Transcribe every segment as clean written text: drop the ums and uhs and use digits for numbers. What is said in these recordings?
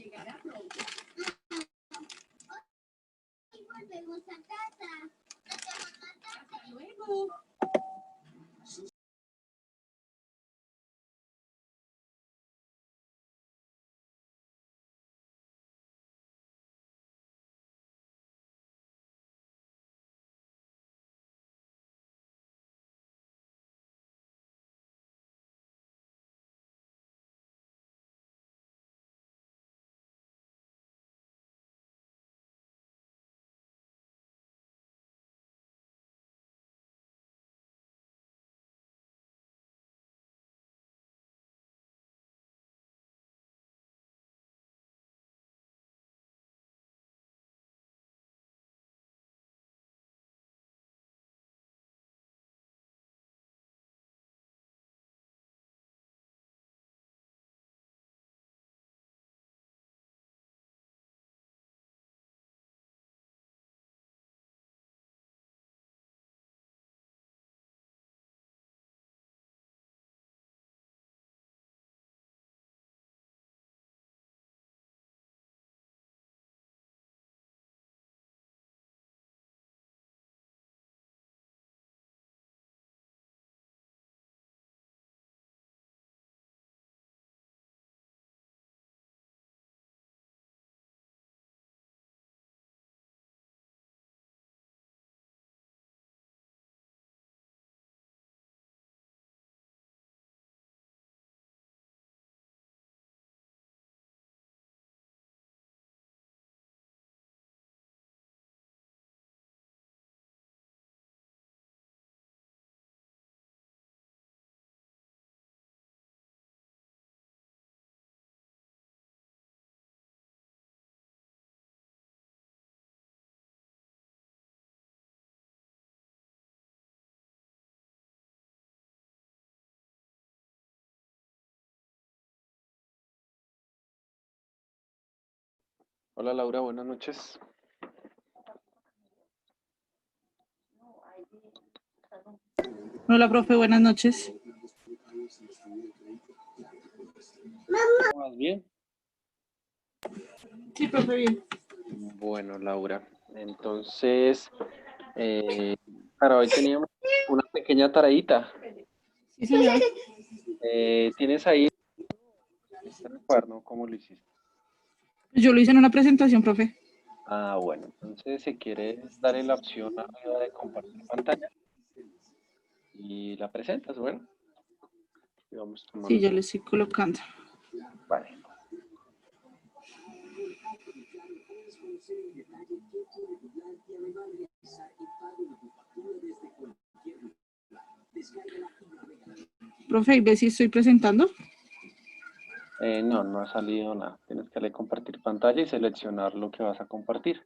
Volvemos a casa. Hasta luego. Hola Laura, buenas noches. Hola, profe, buenas noches. ¿Cómo vas? ¿Bien? Sí, profe, bien. Bueno, Laura, entonces, para hoy teníamos una pequeña tareita. Sí, señor. ¿Tienes ahí el cuaderno? ¿Cómo lo hiciste? Yo lo hice en una presentación, profe. Ah, bueno, entonces si quieres darle la opción arriba de compartir pantalla y la presentas, bueno. Y vamos tomando. Sí, ya lo estoy colocando. Vale. Profe, ¿y ve si estoy presentando? No, no ha salido nada. Tienes que darle compartir pantalla y seleccionar lo que vas a compartir.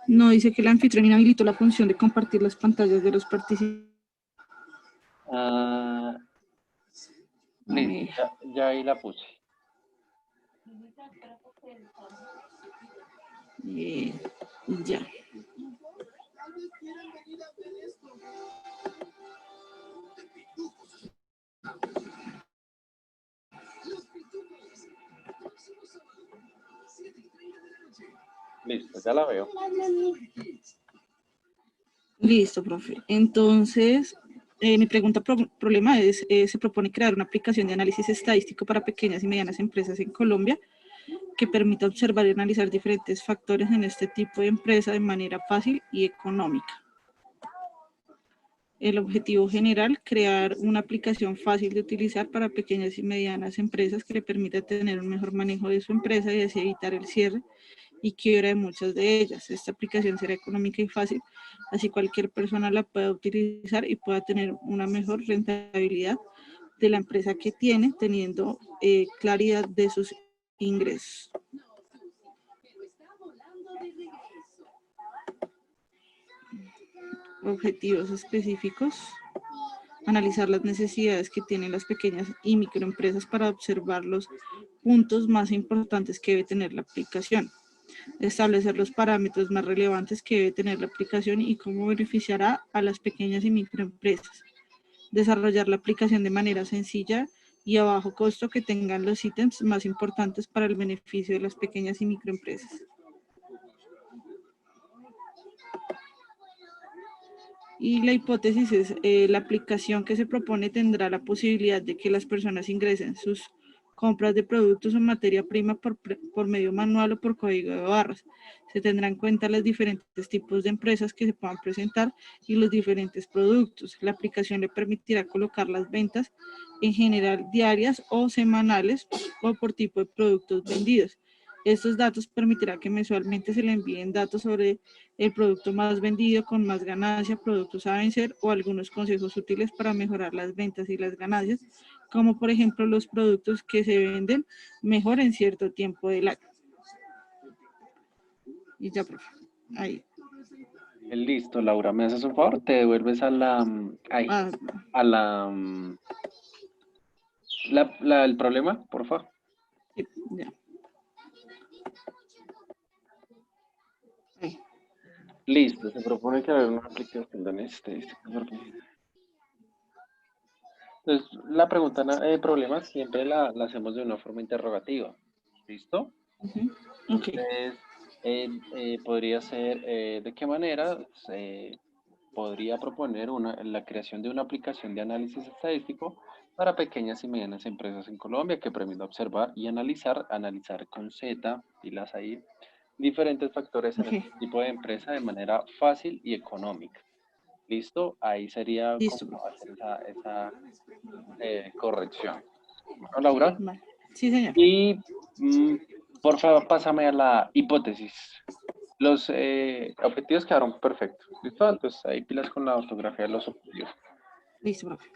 No, dice que el anfitrión inhabilitó la función de compartir las pantallas de los participantes. Ah, listo, ya ahí la puse. Ya. Listo, ya la veo. Listo, profe. Entonces, mi pregunta problema es, se propone crear una aplicación de análisis estadístico para pequeñas y medianas empresas en Colombia que permita observar y analizar diferentes factores en este tipo de empresa de manera fácil y económica. El objetivo general, crear una aplicación fácil de utilizar para pequeñas y medianas empresas que le permita tener un mejor manejo de su empresa y así evitar el cierre y quiebra de muchas de ellas. Esta aplicación será económica y fácil, así cualquier persona la pueda utilizar y pueda tener una mejor rentabilidad de la empresa que tiene, teniendo claridad de sus ingresos. Objetivos específicos. Analizar las necesidades que tienen las pequeñas y microempresas para observar los puntos más importantes que debe tener la aplicación. Establecer los parámetros más relevantes que debe tener la aplicación y cómo beneficiará a las pequeñas y microempresas. Desarrollar la aplicación de manera sencilla y a bajo costo que tengan los ítems más importantes para el beneficio de las pequeñas y microempresas. Y la hipótesis es, la aplicación que se propone tendrá la posibilidad de que las personas ingresen sus compras de productos o materia prima por medio manual o por código de barras. Se tendrán en cuenta los diferentes tipos de empresas que se puedan presentar y los diferentes productos. La aplicación le permitirá colocar las ventas en general diarias o semanales o por tipo de productos vendidos. Estos datos permitirán que mensualmente se le envíen datos sobre el producto más vendido con más ganancia, productos a vencer o algunos consejos útiles para mejorar las ventas y las ganancias, como por ejemplo los productos que se venden mejor en cierto tiempo del año. Y ya, profe, ahí. Listo, Laura, ¿me haces un favor? Te devuelves a la, ahí, a la, el problema, por favor. Sí, ya. Ahí. Listo, se propone que haga una aplicación de estadística. Entonces, la pregunta de problemas siempre la hacemos de una forma interrogativa. ¿Listo? Okay. Entonces, podría ser, ¿de qué manera se podría proponer la creación de una aplicación de análisis estadístico para pequeñas y medianas empresas en Colombia que permita observar y analizar con Z, y las ahí, diferentes factores en este tipo de empresa de manera fácil y económica? ¿Listo? Ahí sería como hacer esa corrección. Bueno, Laura. Sí, señor. Y por favor, pásame a la hipótesis. Los objetivos quedaron perfectos. ¿Listo? Entonces ahí pilas con la ortografía de los objetivos. Listo, profe.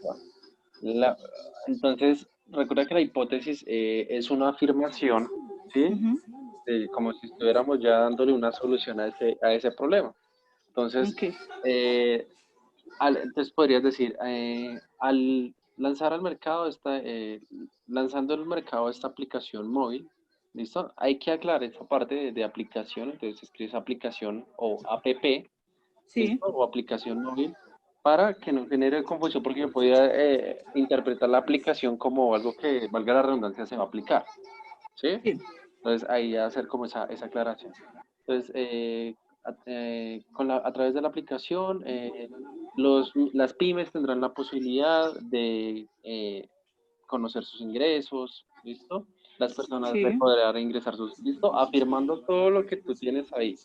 Entonces, recuerda que la hipótesis es una afirmación, ¿sí? Como si estuviéramos ya dándole una solución a ese problema. Entonces, entonces podrías decir, al lanzar al mercado lanzando al mercado esta aplicación móvil, ¿listo? Hay que aclarar esta parte de aplicación, entonces escribes aplicación o app, ¿listo? O aplicación móvil, para que no genere confusión, porque yo podría interpretar la aplicación como algo que, valga la redundancia, se va a aplicar, ¿sí? Entonces ahí hacer como esa aclaración. Entonces, a través de la aplicación, las pymes tendrán la posibilidad de conocer sus ingresos, ¿listo? Las personas podrán ingresar ¿listo? Afirmando todo lo que tú tienes ahí.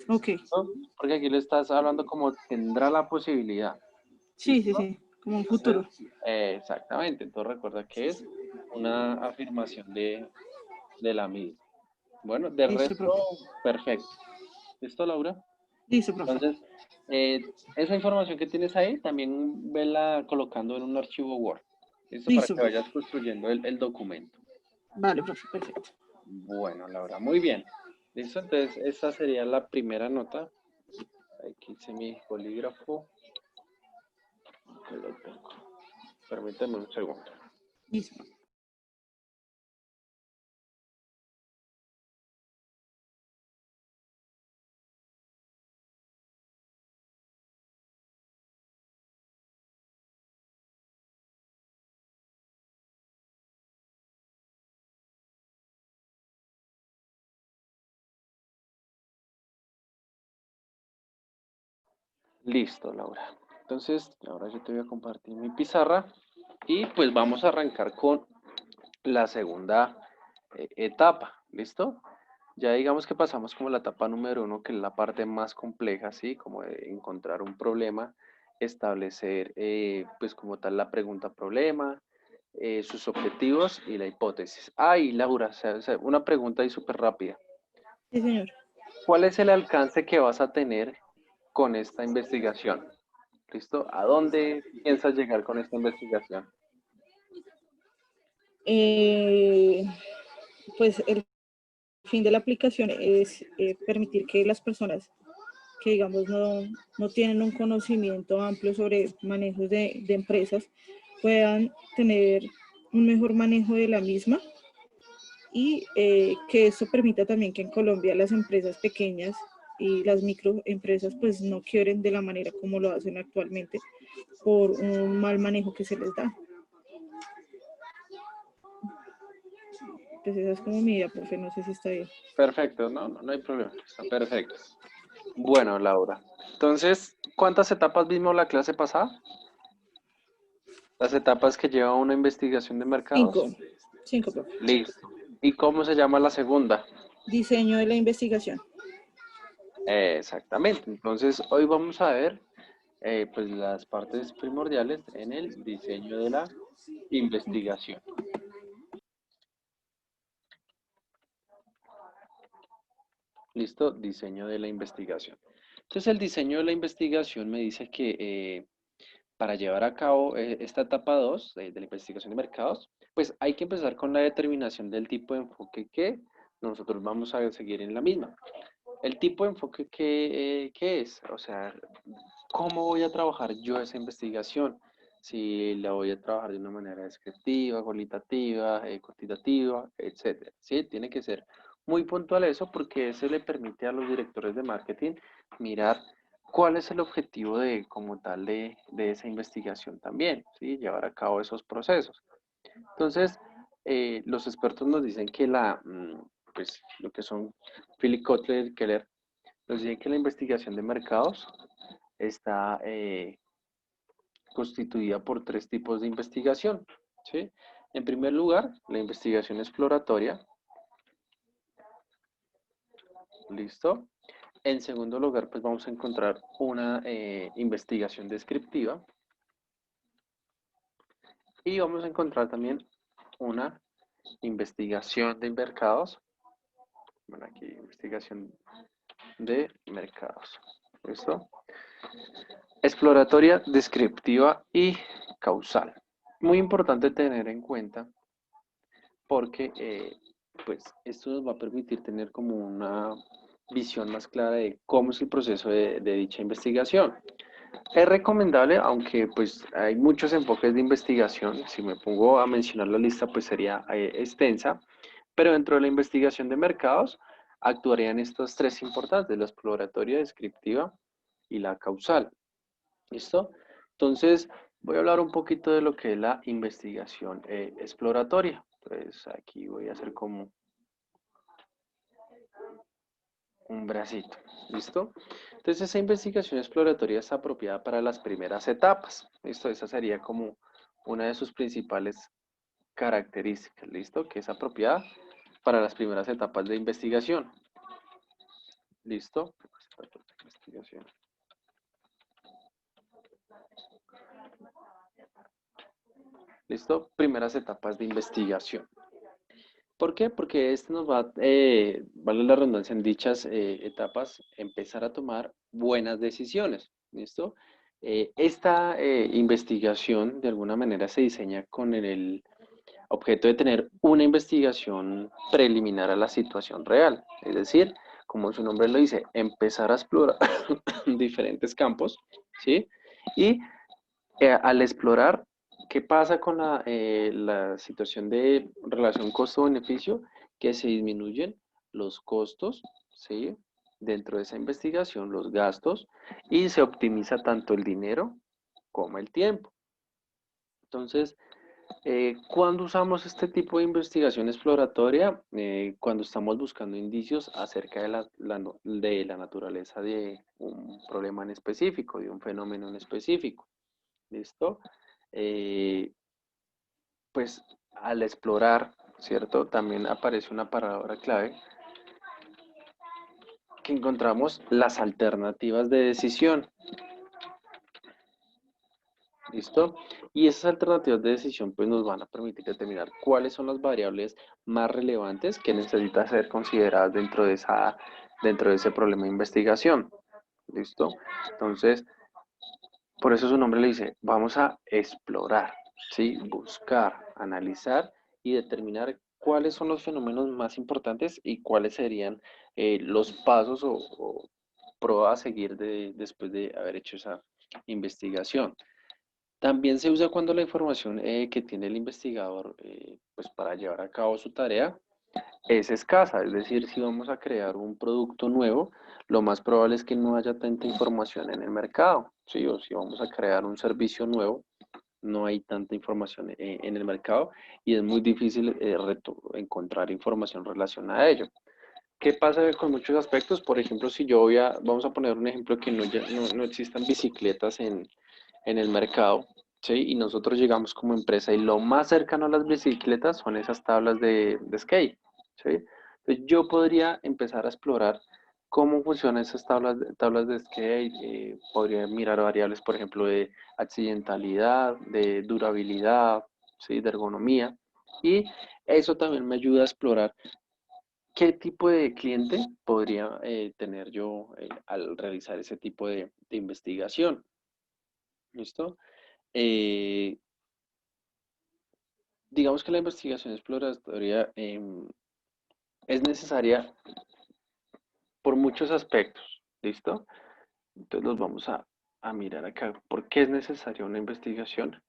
Ok. ¿Listo? Porque aquí le estás hablando como tendrá la posibilidad. Sí, sí, sí, como un futuro. Exactamente, entonces recuerda que es una afirmación de la misma. Bueno, de resto, perfecto. ¿Listo, Laura? Listo, profe. Entonces, esa información que tienes ahí, también vela colocando en un archivo Word. ¿Listo? Para que vayas construyendo el documento. Vale, profe, perfecto. Bueno, Laura, muy bien. ¿Listo? Entonces, esta sería la primera nota. Aquí hice mi bolígrafo. Aquí lo tengo. Permítame un segundo. Listo. Listo, Laura. Entonces, ahora yo te voy a compartir mi pizarra y pues vamos a arrancar con la segunda etapa. ¿Listo? Ya digamos que pasamos como la etapa número 1, que es la parte más compleja, ¿sí? Como de encontrar un problema, establecer pues como tal la pregunta problema, sus objetivos y la hipótesis. Y Laura, una pregunta ahí súper rápida. Sí, señor. ¿Cuál es el alcance que vas a tener con esta investigación? ¿Listo? ¿A dónde piensas llegar con esta investigación? Pues el fin de la aplicación es permitir que las personas que, digamos, no tienen un conocimiento amplio sobre manejos de empresas puedan tener un mejor manejo de la misma y que eso permita también que en Colombia las empresas pequeñas y las microempresas pues no quiebren de la manera como lo hacen actualmente por un mal manejo que se les da. Pues esa es como mi idea, profe, no sé si está bien. Perfecto, no hay problema, está perfecto. Bueno, Laura, entonces, ¿cuántas etapas vimos la clase pasada? Las etapas que lleva una investigación de mercados. 5, profe. Listo. ¿Y cómo se llama la segunda? Diseño de la investigación. Exactamente. Entonces, hoy vamos a ver pues las partes primordiales en el diseño de la investigación. Listo, diseño de la investigación. Entonces, el diseño de la investigación me dice que para llevar a cabo esta etapa 2 de la investigación de mercados, pues hay que empezar con la determinación del tipo de enfoque que nosotros vamos a seguir en la misma. El tipo de enfoque que es, o sea, ¿cómo voy a trabajar yo esa investigación? Si la voy a trabajar de una manera descriptiva, cualitativa, cuantitativa, etcétera. ¿Sí? Tiene que ser muy puntual eso porque eso le permite a los directores de marketing mirar cuál es el objetivo de, como tal, de esa investigación también, ¿sí? Llevar a cabo esos procesos. Entonces, los expertos nos dicen que pues, lo que son Philip Kotler y Keller, nos dicen que la investigación de mercados está constituida por 3 tipos de investigación, ¿sí? En primer lugar, la investigación exploratoria. ¿Listo? En segundo lugar, pues vamos a encontrar una investigación descriptiva. Y vamos a encontrar también una investigación de mercados. Bueno, aquí investigación de mercados. ¿Listo? Exploratoria, descriptiva y causal. Muy importante tener en cuenta porque pues esto nos va a permitir tener como una visión más clara de cómo es el proceso de dicha investigación. Es recomendable, aunque pues hay muchos enfoques de investigación, si me pongo a mencionar la lista pues sería extensa, pero dentro de la investigación de mercados actuarían estos 3 importantes, la exploratoria, descriptiva y la causal. ¿Listo? Entonces voy a hablar un poquito de lo que es la investigación exploratoria. Entonces aquí voy a hacer como un bracito. ¿Listo? Entonces esa investigación exploratoria es apropiada para las primeras etapas. ¿Listo? Esa sería como una de sus principales características. ¿Listo? Que es apropiada para las primeras etapas de investigación. ¿Listo? Investigación. ¿Listo? Primeras etapas de investigación. ¿Por qué? Porque esto nos va, vale la redundancia, en dichas etapas, empezar a tomar buenas decisiones. ¿Listo? Esta investigación de alguna manera se diseña con el objeto de tener una investigación preliminar a la situación real. Es decir, como su nombre lo dice, empezar a explorar diferentes campos, ¿sí? Y al explorar qué pasa con la situación de relación costo-beneficio, que se disminuyen los costos, ¿sí? Dentro de esa investigación, los gastos, y se optimiza tanto el dinero como el tiempo. Entonces, ¿cuándo usamos este tipo de investigación exploratoria? Cuando estamos buscando indicios acerca de la naturaleza de un problema en específico, de un fenómeno en específico. ¿Listo? Pues al explorar, ¿cierto? También aparece una palabra clave que encontramos las alternativas de decisión. ¿Listo? Y esas alternativas de decisión pues nos van a permitir determinar cuáles son las variables más relevantes que necesitan ser consideradas dentro de ese problema de investigación. ¿Listo? Entonces, por eso su nombre le dice, vamos a explorar, ¿sí? Buscar, analizar y determinar cuáles son los fenómenos más importantes y cuáles serían los pasos o pruebas a seguir después de haber hecho esa investigación. También se usa cuando la información que tiene el investigador pues para llevar a cabo su tarea es escasa, es decir, si vamos a crear un producto nuevo, lo más probable es que no haya tanta información en el mercado, ¿sí? O si vamos a crear un servicio nuevo, no hay tanta información en el mercado y es muy difícil encontrar información relacionada a ello. ¿Qué pasa con muchos aspectos? Por ejemplo, si yo vamos a poner un ejemplo que no existan bicicletas en el mercado, ¿sí? Y nosotros llegamos como empresa y lo más cercano a las bicicletas son esas tablas de skate, ¿sí? Entonces yo podría empezar a explorar cómo funcionan esas tablas de skate, podría mirar variables, por ejemplo, de accidentalidad, de durabilidad, ¿sí? De ergonomía, y eso también me ayuda a explorar qué tipo de cliente podría tener yo al realizar ese tipo de investigación. ¿Listo? Eh, digamos que la investigación exploratoria es necesaria por muchos aspectos. ¿Listo? Entonces los vamos a mirar acá. ¿Por qué es necesaria una investigación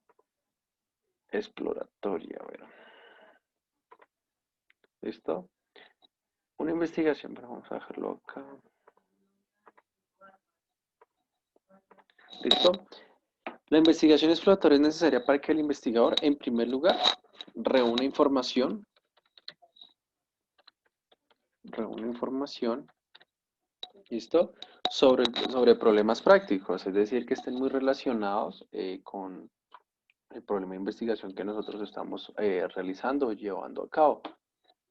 exploratoria? A ver. ¿Listo? Una investigación, pero vamos a dejarlo acá. ¿Listo? La investigación exploratoria es necesaria para que el investigador, en primer lugar, reúna información, ¿listo? Sobre problemas prácticos, es decir, que estén muy relacionados con el problema de investigación que nosotros estamos realizando o llevando a cabo.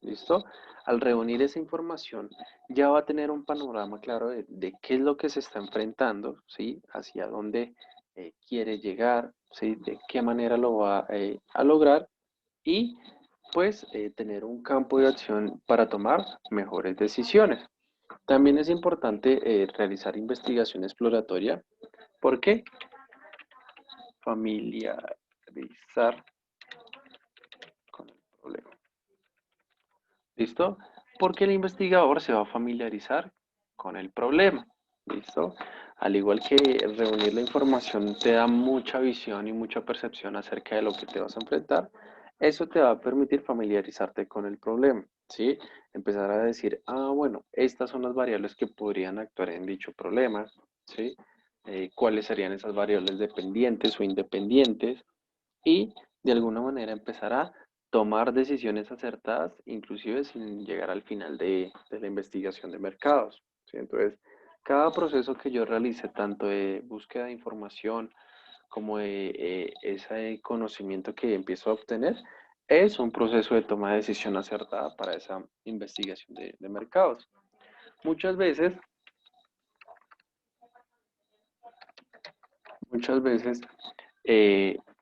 ¿Listo? Al reunir esa información, ya va a tener un panorama claro de qué es lo que se está enfrentando, ¿sí? Hacia dónde quiere llegar, ¿sí? De qué manera lo va a lograr y pues tener un campo de acción para tomar mejores decisiones. También es importante realizar investigación exploratoria porque familiarizar con el problema. ¿Listo? Porque el investigador se va a familiarizar con el problema. ¿Listo? Al igual que reunir la información te da mucha visión y mucha percepción acerca de lo que te vas a enfrentar, eso te va a permitir familiarizarte con el problema, ¿sí? Empezar a decir, bueno, estas son las variables que podrían actuar en dicho problema, ¿sí? ¿Cuáles serían esas variables dependientes o independientes? Y de alguna manera empezar a tomar decisiones acertadas, inclusive sin llegar al final de la investigación de mercados, ¿sí? Entonces, cada proceso que yo realice, tanto de búsqueda de información como de ese conocimiento que empiezo a obtener, es un proceso de toma de decisión acertada para esa investigación de mercados. Muchas veces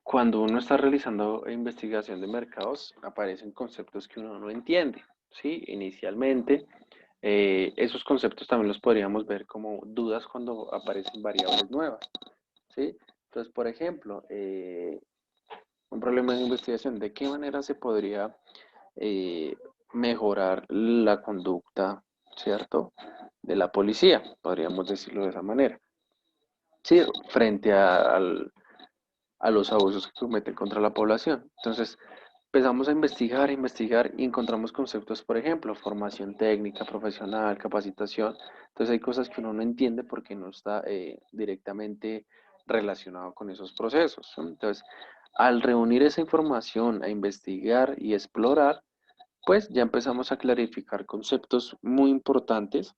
cuando uno está realizando investigación de mercados, aparecen conceptos que uno no entiende, ¿sí? Inicialmente, esos conceptos también los podríamos ver como dudas cuando aparecen variables nuevas, ¿sí? Entonces, por ejemplo, un problema de investigación, ¿de qué manera se podría eh, mejorar la conducta, ¿cierto? De la policía, podríamos decirlo de esa manera. Sí, frente a los abusos que cometen contra la población. Entonces, empezamos a investigar y encontramos conceptos, por ejemplo, formación técnica, profesional, capacitación. Entonces, hay cosas que uno no entiende porque no está directamente relacionado con esos procesos, ¿no? Entonces, al reunir esa información, a investigar y explorar, pues ya empezamos a clarificar conceptos muy importantes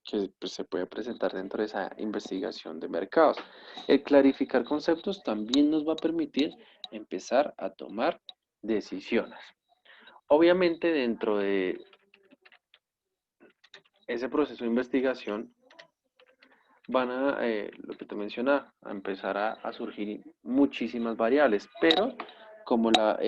que pues, se puede presentar dentro de esa investigación de mercados. El clarificar conceptos también nos va a permitir empezar a tomar decisiones. Obviamente dentro de ese proceso de investigación van lo que te mencionaba, a empezar a surgir muchísimas variables, pero como la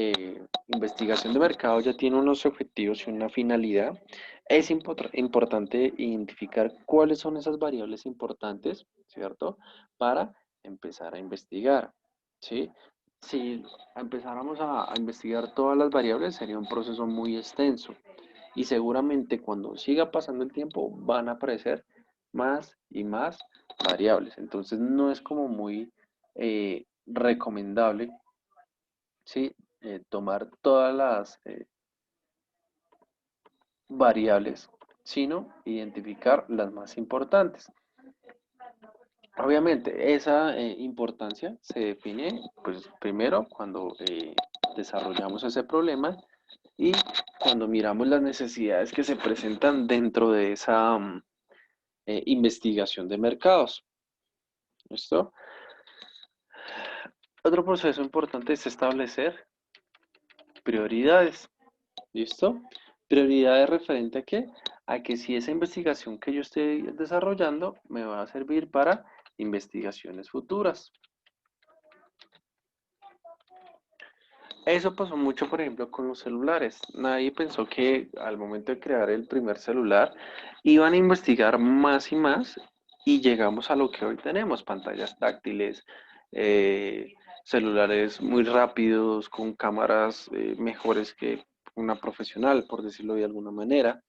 investigación de mercado ya tiene unos objetivos y una finalidad, es importante identificar cuáles son esas variables importantes, ¿cierto? Para empezar a investigar, ¿sí? Si empezáramos a investigar todas las variables, sería un proceso muy extenso y seguramente cuando siga pasando el tiempo van a aparecer más y más variables. Entonces no es como muy recomendable, ¿sí? Tomar todas las variables, sino identificar las más importantes. Obviamente, esa importancia se define, pues, primero cuando desarrollamos ese problema y cuando miramos las necesidades que se presentan dentro de esa investigación de mercados. ¿Listo? Otro proceso importante es establecer prioridades. ¿Listo? Prioridades referente a qué? A que si esa investigación que yo estoy desarrollando me va a servir para investigaciones futuras. Eso pasó mucho, por ejemplo, con los celulares. Nadie pensó que al momento de crear el primer celular iban a investigar más y más y llegamos a lo que hoy tenemos, pantallas táctiles, celulares muy rápidos, con cámaras mejores que una profesional, por decirlo de alguna manera,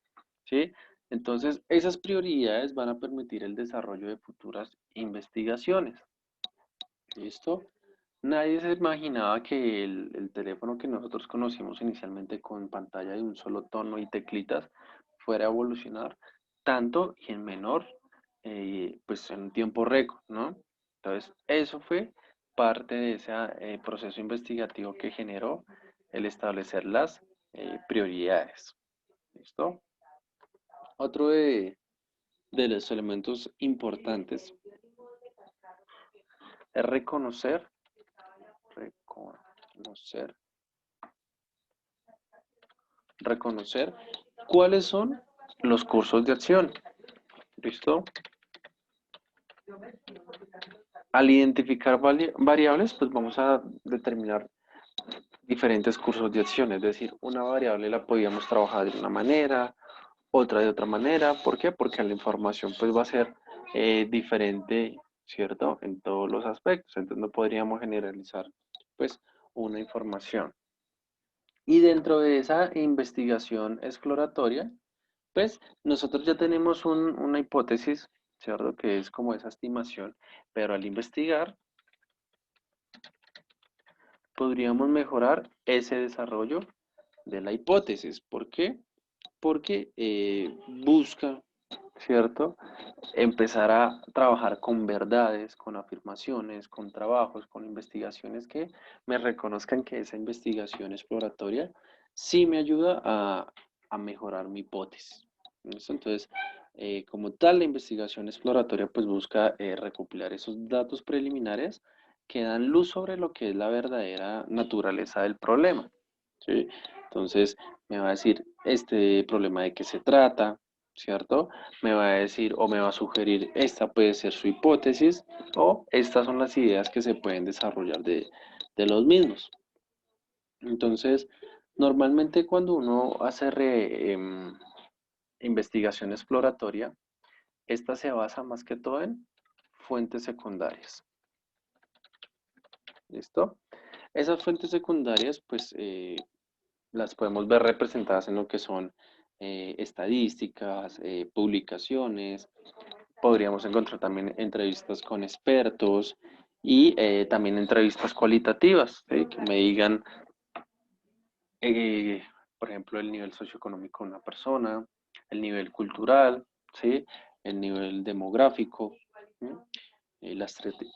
¿sí? Entonces, esas prioridades van a permitir el desarrollo de futuras investigaciones. ¿Listo? Nadie se imaginaba que el teléfono que nosotros conocimos inicialmente con pantalla de un solo tono y teclitas fuera a evolucionar tanto y en menor, pues en un tiempo récord, ¿no? Entonces, eso fue parte de ese proceso investigativo que generó el establecer las prioridades. ¿Listo? Otro de los elementos importantes es reconocer reconocer cuáles son los cursos de acción. ¿Listo? Al identificar variables, pues vamos a determinar diferentes cursos de acción. Es decir, una variable la podíamos trabajar de una manera, otra de otra manera. ¿Por qué? Porque la información pues va a ser diferente, ¿cierto? En todos los aspectos. Entonces no podríamos generalizar pues una información. Y dentro de esa investigación exploratoria, pues nosotros ya tenemos una hipótesis, ¿cierto? Que es como esa estimación, pero al investigar podríamos mejorar ese desarrollo de la hipótesis. ¿Por qué? Porque busca, ¿cierto? Empezar a trabajar con verdades, con afirmaciones, con trabajos, con investigaciones que me reconozcan que esa investigación exploratoria sí me ayuda a mejorar mi hipótesis. ¿Listo? Entonces, como tal, la investigación exploratoria pues busca recopilar esos datos preliminares que dan luz sobre lo que es la verdadera naturaleza del problema. ¿Sí? Entonces, me va a decir este problema de qué se trata, ¿cierto? Me va a decir o me va a sugerir esta puede ser su hipótesis o estas son las ideas que se pueden desarrollar de los mismos. Entonces, normalmente cuando uno hace investigación exploratoria, esta se basa más que todo en fuentes secundarias. ¿Listo? Esas fuentes secundarias, pues, las podemos ver representadas en lo que son estadísticas, publicaciones. Podríamos encontrar también entrevistas con expertos y también entrevistas cualitativas, ¿sí? Que me digan, eh, por ejemplo, el nivel socioeconómico de una persona, el nivel cultural, ¿sí? El nivel demográfico, ¿sí? La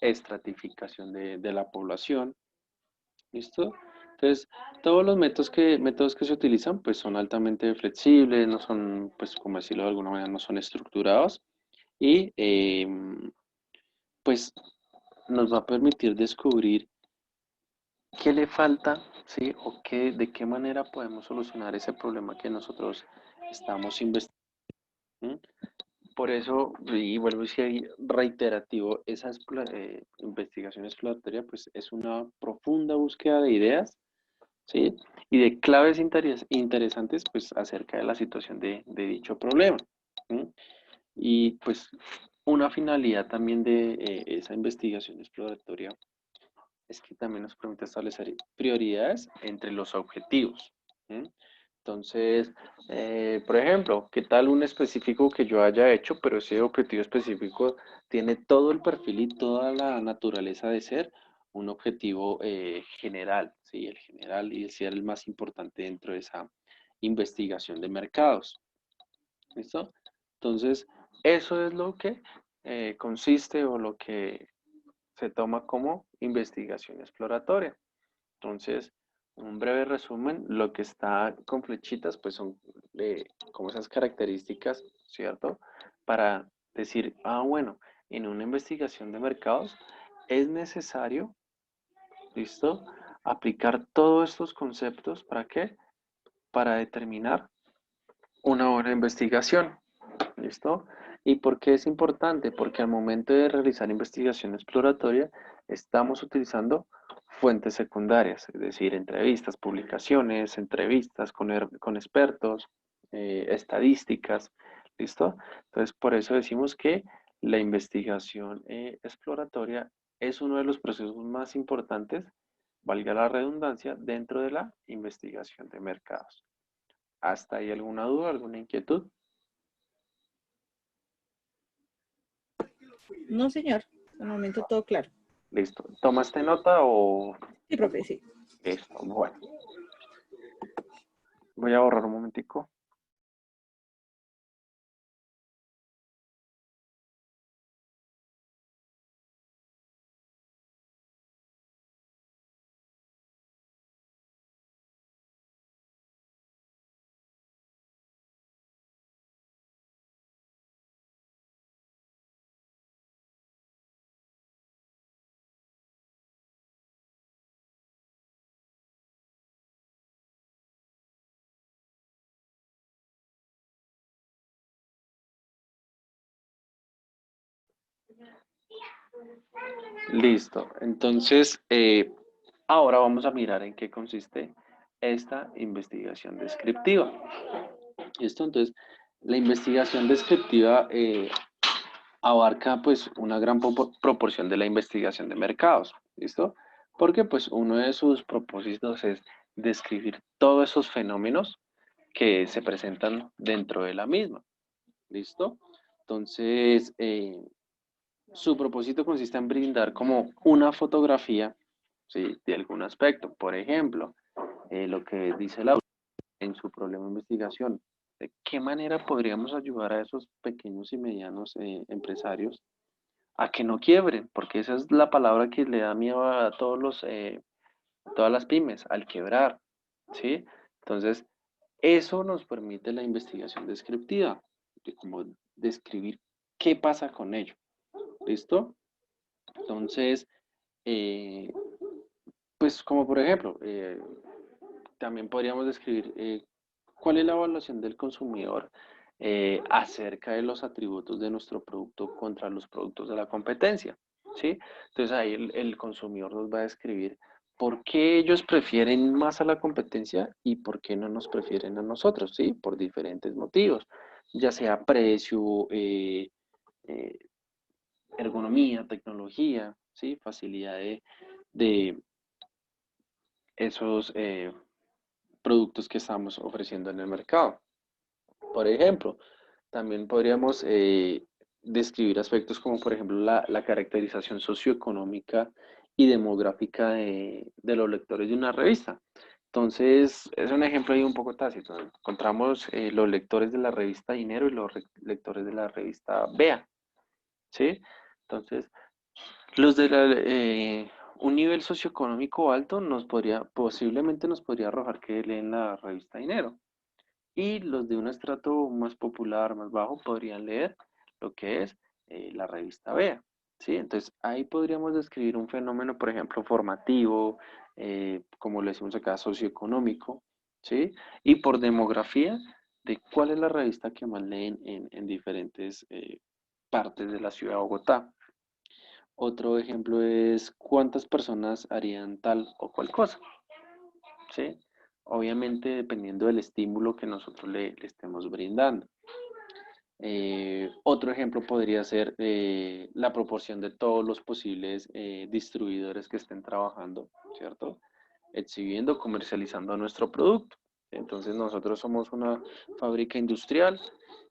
estratificación de la población. ¿Listo? Entonces, todos los métodos que se utilizan, pues son altamente flexibles, no son, pues como decirlo de alguna manera, no son estructurados y pues nos va a permitir descubrir qué le falta, ¿sí? O de qué manera podemos solucionar ese problema que nosotros estamos investigando. Por eso, y vuelvo a decir reiterativo, esa investigación exploratoria pues es una profunda búsqueda de ideas, ¿sí? Y de claves interesantes pues acerca de la situación de dicho problema. ¿Sí? Y pues una finalidad también de esa investigación exploratoria es que también nos permite establecer prioridades entre los objetivos. ¿Sí? Entonces, por ejemplo, ¿qué tal un específico que yo haya hecho, pero ese objetivo específico tiene todo el perfil y toda la naturaleza de ser un objetivo general, ¿sí? El general y el ser el más importante dentro de esa investigación de mercados. ¿Listo? Entonces, eso es lo que consiste o lo que se toma como investigación exploratoria. Entonces, un breve resumen, lo que está con flechitas, pues son como esas características, ¿cierto? Para decir, bueno, en una investigación de mercados es necesario, ¿listo? Aplicar todos estos conceptos, ¿para qué? Para determinar una buena investigación, ¿listo? ¿Y por qué es importante? Porque al momento de realizar investigación exploratoria, estamos utilizando fuentes secundarias, es decir, entrevistas, publicaciones, entrevistas con expertos, estadísticas, ¿listo? Entonces, por eso decimos que la investigación exploratoria es uno de los procesos más importantes, valga la redundancia, dentro de la investigación de mercados. ¿Hasta ahí alguna duda, alguna inquietud? No, señor. De momento todo claro. Listo. ¿Tomaste nota o...? Sí, profe, sí. Listo, bueno. Voy a borrar un momentico. Listo. Entonces, ahora vamos a mirar en qué consiste esta investigación descriptiva. ¿Listo? Entonces, la investigación descriptiva abarca pues una gran proporción de la investigación de mercados. ¿Listo? Porque pues uno de sus propósitos es describir todos esos fenómenos que se presentan dentro de la misma. ¿Listo? Entonces, su propósito consiste en brindar como una fotografía, ¿sí?, de algún aspecto. Por ejemplo, lo que dice Laura en su problema de investigación. ¿De qué manera podríamos ayudar a esos pequeños y medianos empresarios a que no quiebren? Porque esa es la palabra que le da miedo a todas las pymes, al quebrar, ¿sí? Entonces, eso nos permite la investigación descriptiva, de como describir qué pasa con ello. ¿Listo? Entonces, eh, pues como por ejemplo, también podríamos describir cuál es la evaluación del consumidor acerca de los atributos de nuestro producto contra los productos de la competencia, ¿sí? Entonces ahí el consumidor nos va a describir por qué ellos prefieren más a la competencia y por qué no nos prefieren a nosotros, ¿sí? Por diferentes motivos, ya sea precio, eh, ergonomía, tecnología, ¿sí? Facilidad de esos productos que estamos ofreciendo en el mercado. Por ejemplo, también podríamos describir aspectos como, por ejemplo, la caracterización socioeconómica y demográfica de los lectores de una revista. Entonces, es un ejemplo ahí un poco tácito. Encontramos los lectores de la revista Dinero y los lectores de la revista Vea, ¿sí? Entonces, los de un nivel socioeconómico alto posiblemente nos podría arrojar que leen la revista Dinero. Y los de un estrato más popular, más bajo, podrían leer lo que es la revista Vea. ¿Sí? Entonces, ahí podríamos describir un fenómeno, por ejemplo, formativo, como le decimos acá, socioeconómico, ¿sí? Y por demografía, de cuál es la revista que más leen en diferentes partes de la ciudad de Bogotá. Otro ejemplo es cuántas personas harían tal o cual cosa, ¿sí? Obviamente dependiendo del estímulo que nosotros le estemos brindando. Otro ejemplo podría ser la proporción de todos los posibles distribuidores que estén trabajando, ¿cierto? Exhibiendo, comercializando nuestro producto. Entonces nosotros somos una fábrica industrial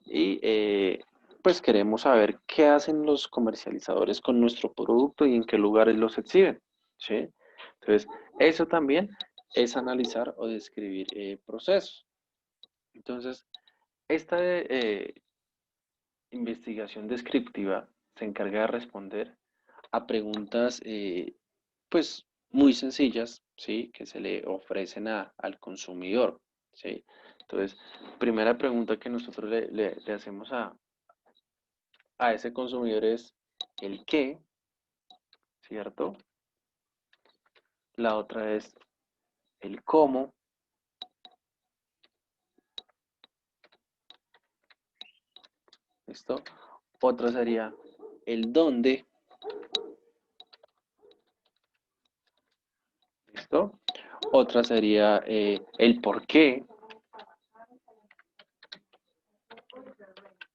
y pues queremos saber qué hacen los comercializadores con nuestro producto y en qué lugares los exhiben, ¿sí? Entonces, eso también es analizar o describir procesos. Entonces, esta investigación descriptiva se encarga de responder a preguntas pues muy sencillas, ¿sí? Que se le ofrecen al consumidor, ¿sí? Entonces, primera pregunta que nosotros le hacemos a ese consumidor es el qué, ¿cierto? La otra es el cómo, ¿listo? Otra sería el dónde, ¿listo? Otra sería el por qué,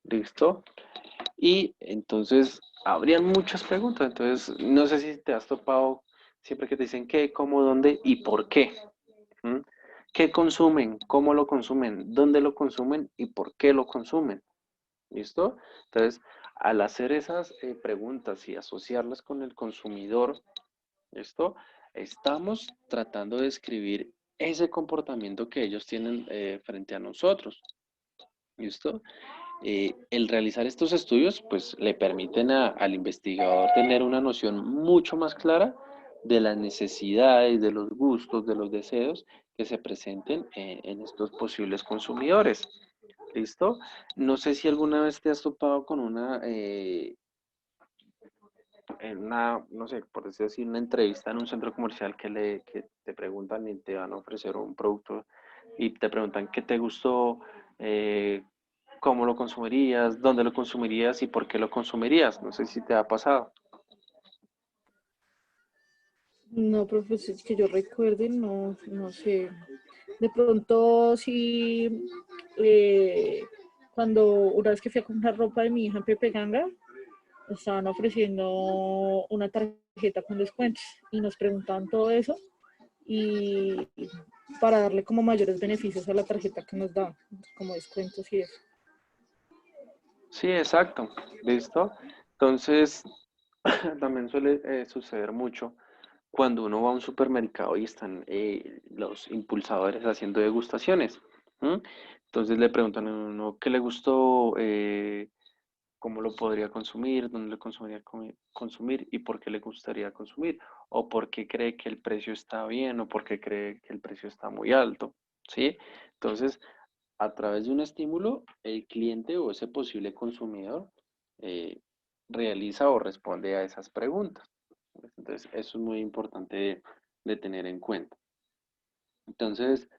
¿listo? Y entonces habrían muchas preguntas. Entonces, no sé si te has topado siempre que te dicen qué, cómo, dónde y por qué. ¿Mm? ¿Qué consumen? ¿Cómo lo consumen? ¿Dónde lo consumen? ¿Y por qué lo consumen? ¿Listo? Entonces, al hacer esas preguntas y asociarlas con el consumidor, ¿listo? Estamos tratando de describir ese comportamiento que ellos tienen frente a nosotros. ¿Listo? El realizar estos estudios, pues, le permiten al investigador tener una noción mucho más clara de las necesidades, de los gustos, de los deseos que se presenten en estos posibles consumidores. ¿Listo? No sé si alguna vez te has topado con no sé, por decir así, una entrevista en un centro comercial que te preguntan y te van a ofrecer un producto y te preguntan qué te gustó, eh, cómo lo consumirías, dónde lo consumirías y por qué lo consumirías. No sé si te ha pasado. No, profesor, es que yo recuerde, no, no sé. De pronto, sí, cuando una vez que fui a comprar ropa de mi hija en Pepe Ganga, estaban ofreciendo una tarjeta con descuentos y nos preguntaban todo eso y para darle como mayores beneficios a la tarjeta que nos da, como descuentos y eso. Sí, exacto. ¿Listo? Entonces, también suele suceder mucho cuando uno va a un supermercado y están los impulsadores haciendo degustaciones. ¿M? Entonces le preguntan a uno qué le gustó, cómo lo podría consumir, dónde lo consumiría consumir y por qué le gustaría consumir, o por qué cree que el precio está bien o por qué cree que el precio está muy alto, ¿sí? Entonces, a través de un estímulo, el cliente o ese posible consumidor eh, realiza o responde a esas preguntas. Entonces, eso es muy importante de tener en cuenta. Entonces,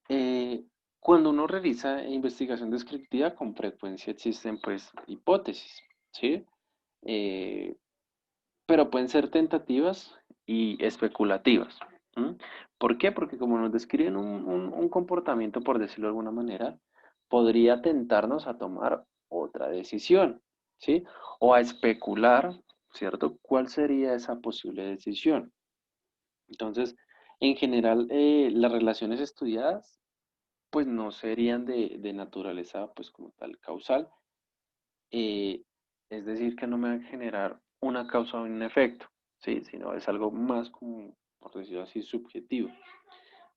eh, cuando uno realiza investigación descriptiva, con frecuencia existen pues hipótesis, ¿sí? Eh, pero pueden ser tentativas y especulativas. ¿M? ¿Por qué? Porque como nos describen un comportamiento, por decirlo de alguna manera, podría tentarnos a tomar otra decisión, ¿sí? O a especular, ¿cierto? ¿Cuál sería esa posible decisión? Entonces, en general, las relaciones estudiadas, pues no serían de naturaleza, pues como tal, causal, eh, es decir, que no me van a generar una causa o un efecto, ¿sí? Sino es algo más como, por decirlo así, subjetivo.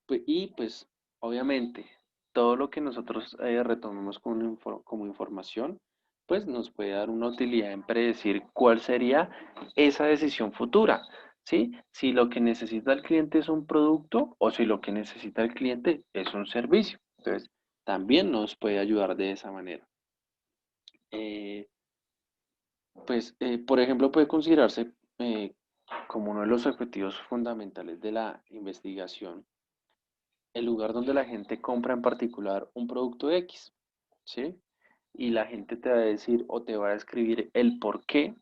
Y pues, obviamente, todo lo que nosotros retomemos como información, pues nos puede dar una utilidad en predecir cuál sería esa decisión futura, ¿sí? Si lo que necesita el cliente es un producto o si lo que necesita el cliente es un servicio. Entonces, también nos puede ayudar de esa manera. Eh, por ejemplo, puede considerarse como uno de los objetivos fundamentales de la investigación el lugar donde la gente compra en particular un producto X, ¿sí? Y la gente te va a decir o te va a describir el por qué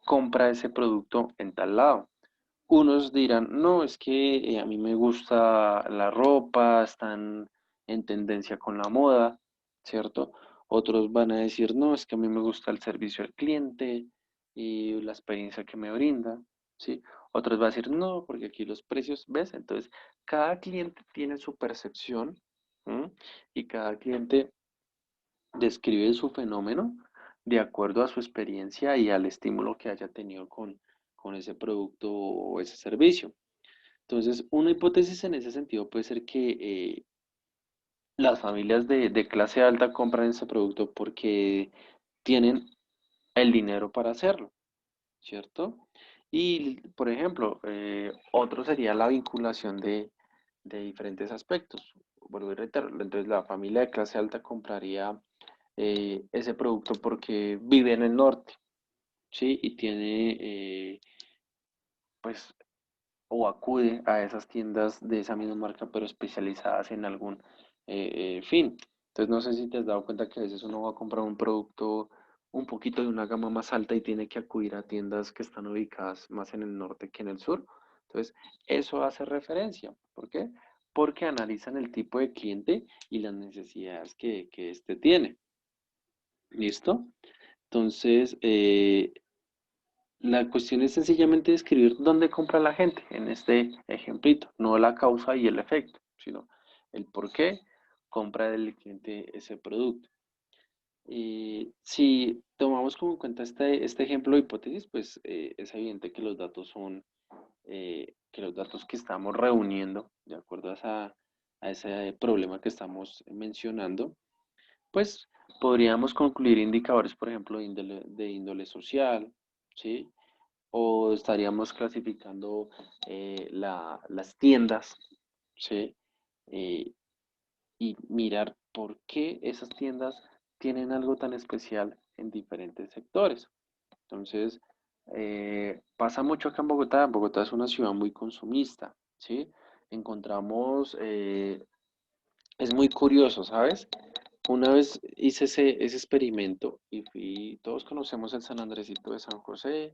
compra ese producto en tal lado. Unos dirán, no, es que a mí me gusta la ropa, están en tendencia con la moda, ¿cierto? Otros van a decir, no, es que a mí me gusta el servicio al cliente y la experiencia que me brinda, ¿sí? Otros van a decir, no, porque aquí los precios, ¿ves? Entonces, cada cliente tiene su percepción, ¿m? Y cada cliente describe su fenómeno de acuerdo a su experiencia y al estímulo que haya tenido con ese producto o ese servicio. Entonces, una hipótesis en ese sentido puede ser que las familias de clase alta compran ese producto porque tienen el dinero para hacerlo, ¿cierto? Y, por ejemplo, otro sería la vinculación de diferentes aspectos. Vuelvo y reitero, entonces la familia de clase alta compraría ese producto porque vive en el norte, ¿sí? Y tiene, pues, o acude a esas tiendas de esa misma marca, pero especializadas en algún fin. Entonces, no sé si te has dado cuenta que a veces uno va a comprar un producto un poquito de una gama más alta y tiene que acudir a tiendas que están ubicadas más en el norte que en el sur. Entonces, eso hace referencia. ¿Por qué? Porque analizan el tipo de cliente y las necesidades que éste tiene. ¿Listo? Entonces, la cuestión es sencillamente describir dónde compra la gente en este ejemplito, no la causa y el efecto, sino el por qué compra el cliente ese producto. Si tomamos como en cuenta este ejemplo de hipótesis, pues es evidente que los datos son, que los datos que estamos reuniendo, de acuerdo a ese problema que estamos mencionando, pues podríamos concluir indicadores, por ejemplo, de índole social, ¿sí? O estaríamos clasificando las tiendas, ¿sí? Eh, y mirar por qué esas tiendas tienen algo tan especial en diferentes sectores. Entonces, pasa mucho acá en Bogotá. Bogotá es una ciudad muy consumista, ¿sí? Encontramos, es muy curioso, ¿sabes? Una vez hice ese experimento y todos conocemos el San Andresito de San José,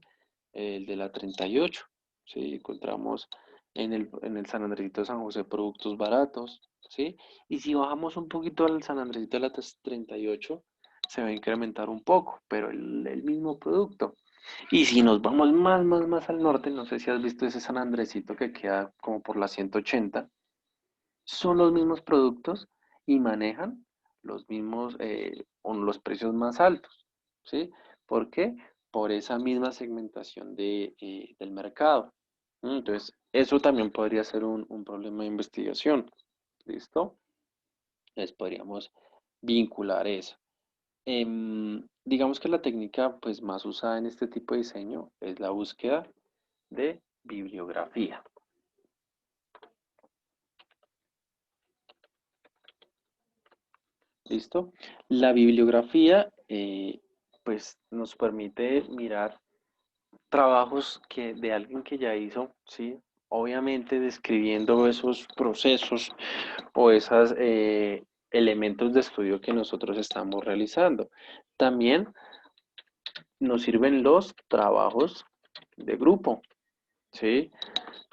el de la 38, ¿sí? Encontramos en el San Andresito de San José productos baratos, ¿sí? Y si bajamos un poquito al San Andresito de la 38, se va a incrementar un poco, pero el mismo producto. Y si nos vamos más al norte, no sé si has visto ese San Andresito que queda como por la 180, son los mismos productos y manejan los mismos o los precios más altos, ¿sí? ¿Por qué? Por esa misma segmentación del mercado. Entonces, eso también podría ser un problema de investigación, ¿listo? Les podríamos vincular eso. Digamos que la técnica pues, más usada en este tipo de diseño es la búsqueda de bibliografía. ¿Listo? La bibliografía, pues, nos permite mirar trabajos de alguien que ya hizo, ¿sí? Obviamente describiendo esos procesos o esos elementos de estudio que nosotros estamos realizando. También nos sirven los trabajos de grupo, ¿sí?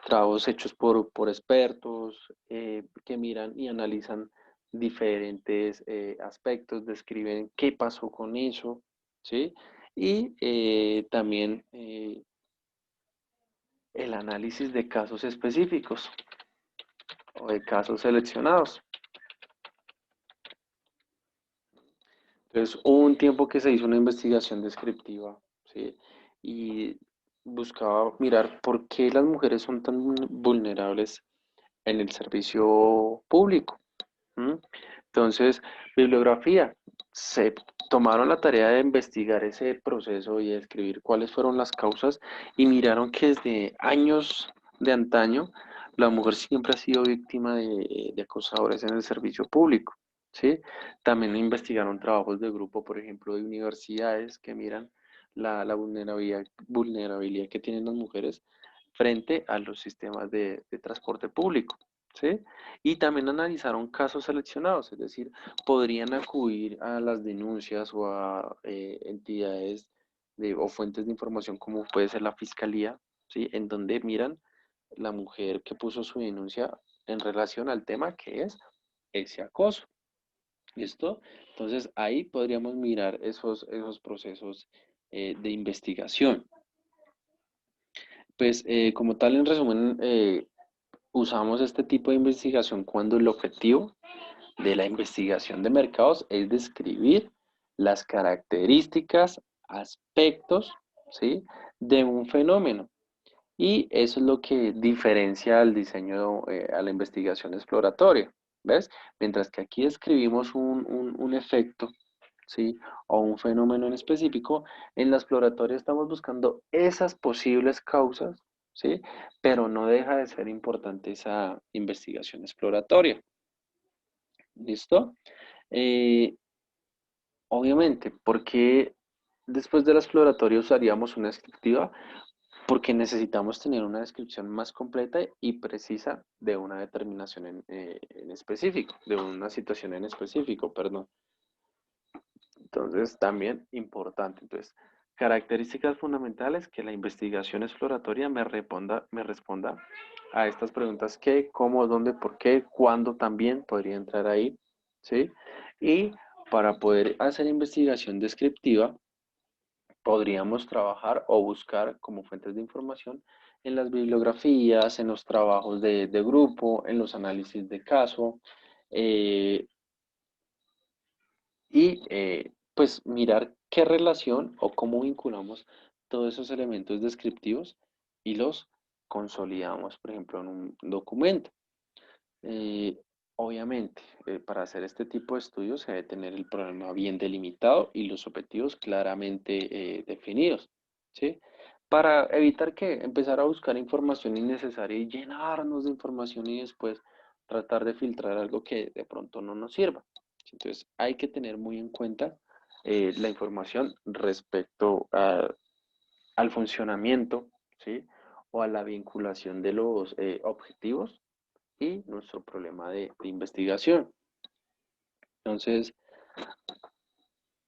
Trabajos hechos por expertos que miran y analizan diferentes aspectos, describen qué pasó con eso, ¿sí? Y también el análisis de casos específicos o de casos seleccionados. Entonces, hubo un tiempo que se hizo una investigación descriptiva, ¿sí? Y buscaba mirar por qué las mujeres son tan vulnerables en el servicio público. Entonces, bibliografía, se tomaron la tarea de investigar ese proceso y de escribir cuáles fueron las causas y miraron que desde años de antaño la mujer siempre ha sido víctima de acosadores en el servicio público, ¿sí? También investigaron trabajos de grupo, por ejemplo, de universidades que miran la vulnerabilidad que tienen las mujeres frente a los sistemas de transporte público, ¿sí? Y también analizaron casos seleccionados, es decir, podrían acudir a las denuncias o a entidades o fuentes de información como puede ser la fiscalía, ¿sí? En donde miran la mujer que puso su denuncia en relación al tema que es ese acoso. ¿Listo? Entonces ahí podríamos mirar esos procesos de investigación. Pues como tal, en resumen, usamos este tipo de investigación cuando el objetivo de la investigación de mercados es describir las características, aspectos, ¿sí? De un fenómeno. Y eso es lo que diferencia al diseño, a la investigación exploratoria, ¿ves? Mientras que aquí describimos un efecto, ¿sí? O un fenómeno en específico, en la exploratoria estamos buscando esas posibles causas, ¿sí? Pero no deja de ser importante esa investigación exploratoria. ¿Listo? Eh, obviamente, ¿por qué después de la exploratoria usaríamos una descriptiva? Porque necesitamos tener una descripción más completa y precisa de una determinación en específico, de una situación en específico, perdón. Entonces, también importante. Entonces, características fundamentales que la investigación exploratoria me responda a estas preguntas: qué, cómo, dónde, por qué, cuándo, también podría entrar ahí, ¿sí? Y para poder hacer investigación descriptiva, podríamos trabajar o buscar como fuentes de información en las bibliografías, en los trabajos de grupo, en los análisis de caso, eh, y pues mirar qué relación o cómo vinculamos todos esos elementos descriptivos y los consolidamos, por ejemplo, en un documento. Eh, obviamente, para hacer este tipo de estudios se debe tener el problema bien delimitado y los objetivos claramente definidos, ¿sí? Para evitar que empezar a buscar información innecesaria y llenarnos de información y después tratar de filtrar algo que de pronto no nos sirva. Entonces, hay que tener muy en cuenta la información respecto al funcionamiento, ¿sí? O a la vinculación de los objetivos y nuestro problema de investigación. Entonces,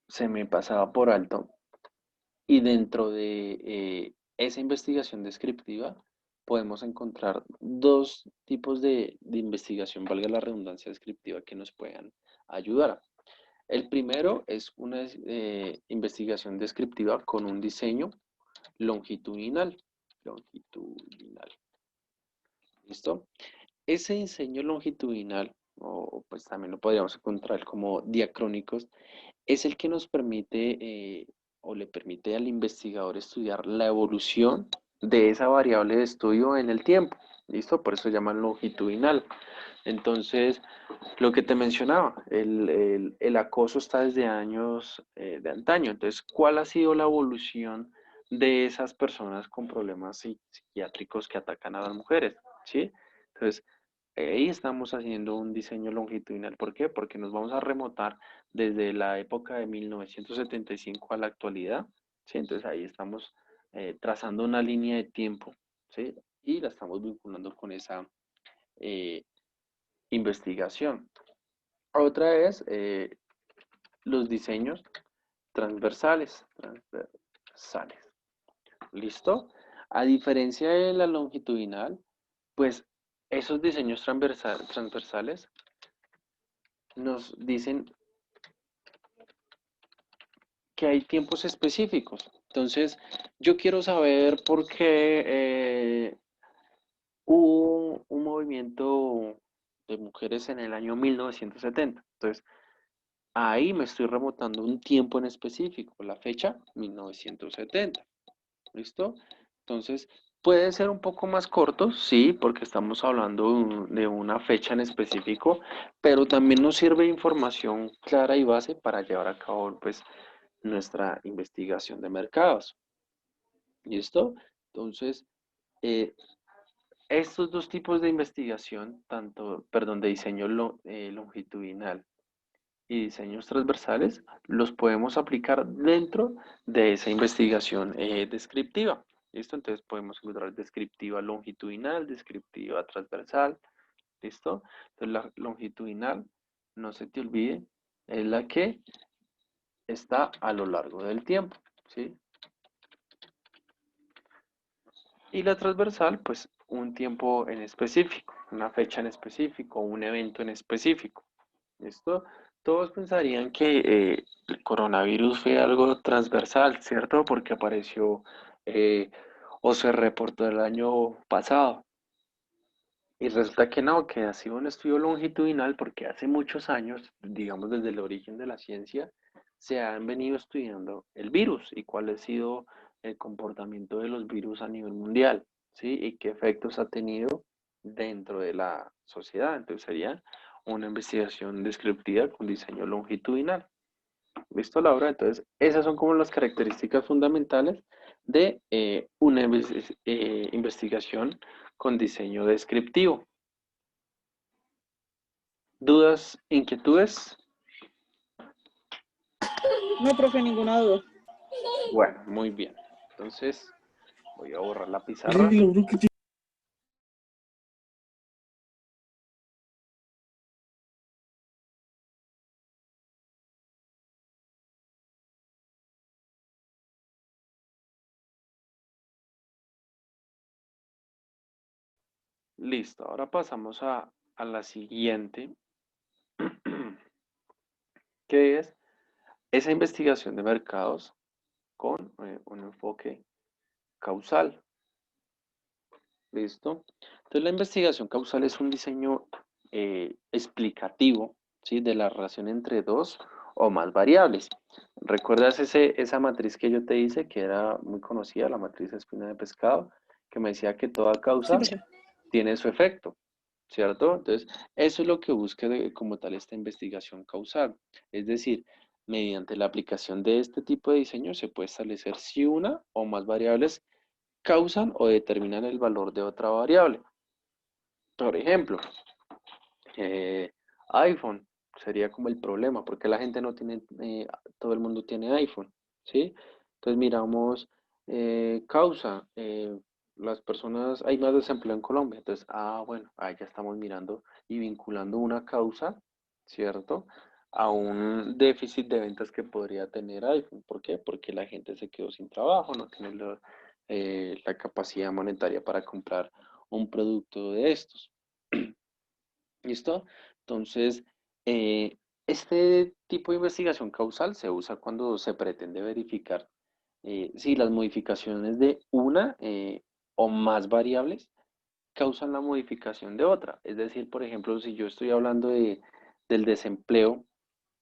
se me pasaba por alto y dentro de esa investigación descriptiva podemos encontrar dos tipos de investigación, valga la redundancia descriptiva, que nos puedan ayudar. El primero es una investigación descriptiva con un diseño longitudinal. Longitudinal. ¿Listo? Ese diseño longitudinal, o pues también lo podríamos encontrar como diacrónicos, es el que nos permite o le permite al investigador estudiar la evolución de esa variable de estudio en el tiempo. ¿Listo? Por eso se llama longitudinal. Entonces, lo que te mencionaba, el acoso está desde años de antaño. Entonces, ¿cuál ha sido la evolución de esas personas con problemas psiquiátricos que atacan a las mujeres? ¿Sí? Entonces, ahí estamos haciendo un diseño longitudinal. ¿Por qué? Porque nos vamos a remontar desde la época de 1975 a la actualidad, ¿sí? Entonces ahí estamos trazando una línea de tiempo, ¿sí? Y la estamos vinculando con esa eh, investigación. Otra es los diseños transversales. ¿Listo? A diferencia de la longitudinal, pues esos diseños transversales nos dicen que hay tiempos específicos. Entonces, yo quiero saber por qué hubo un movimiento de mujeres en el año 1970. Entonces, ahí me estoy remontando un tiempo en específico, la fecha 1970. ¿Listo? Entonces, puede ser un poco más corto, sí, porque estamos hablando de una fecha en específico, pero también nos sirve información clara y base para llevar a cabo, pues, nuestra investigación de mercados. ¿Listo? Entonces, eh, estos dos tipos de investigación, de diseño longitudinal y diseños transversales, los podemos aplicar dentro de esa investigación descriptiva. ¿Listo? Entonces podemos encontrar descriptiva longitudinal, descriptiva transversal. ¿Listo? Entonces la longitudinal, no se te olvide, es la que está a lo largo del tiempo. ¿Sí? Y la transversal, pues un tiempo en específico, una fecha en específico, un evento en específico. ¿Listo? Todos pensarían que el coronavirus fue algo transversal, ¿cierto? Porque apareció o se reportó el año pasado. Y resulta que no, que ha sido un estudio longitudinal porque hace muchos años, digamos desde el origen de la ciencia, se han venido estudiando el virus y cuál ha sido el comportamiento de los virus a nivel mundial, ¿sí? Y qué efectos ha tenido dentro de la sociedad. Entonces sería una investigación descriptiva con diseño longitudinal. ¿Listo, Laura? Entonces, esas son como las características fundamentales de una investigación con diseño descriptivo. ¿Dudas, inquietudes? No, profe, ninguna duda. Bueno, muy bien. Entonces, voy a borrar la pizarra. Listo, ahora pasamos a la siguiente, que es esa investigación de mercados con un enfoque causal. ¿Listo? Entonces la investigación causal es un diseño explicativo, ¿sí? De la relación entre dos o más variables. ¿Recuerdas esa matriz que yo te hice, que era muy conocida, la matriz de espina de pescado, que me decía que toda Sí, causa profe. tiene su efecto, ¿cierto? Entonces, eso es lo que busca como tal esta investigación causal. Es decir, mediante la aplicación de este tipo de diseño se puede establecer si una o más variables causan o determinan el valor de otra variable. Por ejemplo, iPhone sería como el problema, porque la gente no tiene, todo el mundo tiene iPhone, ¿sí? Entonces miramos causa, las personas, hay más desempleo en Colombia, entonces, bueno, ahí ya estamos mirando y vinculando una causa, ¿cierto? A un déficit de ventas que podría tener iPhone. ¿Por qué? Porque la gente se quedó sin trabajo, no tiene la capacidad monetaria para comprar un producto de estos. ¿Listo? Entonces, este tipo de investigación causal se usa cuando se pretende verificar si las modificaciones de una o más variables causan la modificación de otra. Es decir, por ejemplo, si yo estoy hablando del desempleo,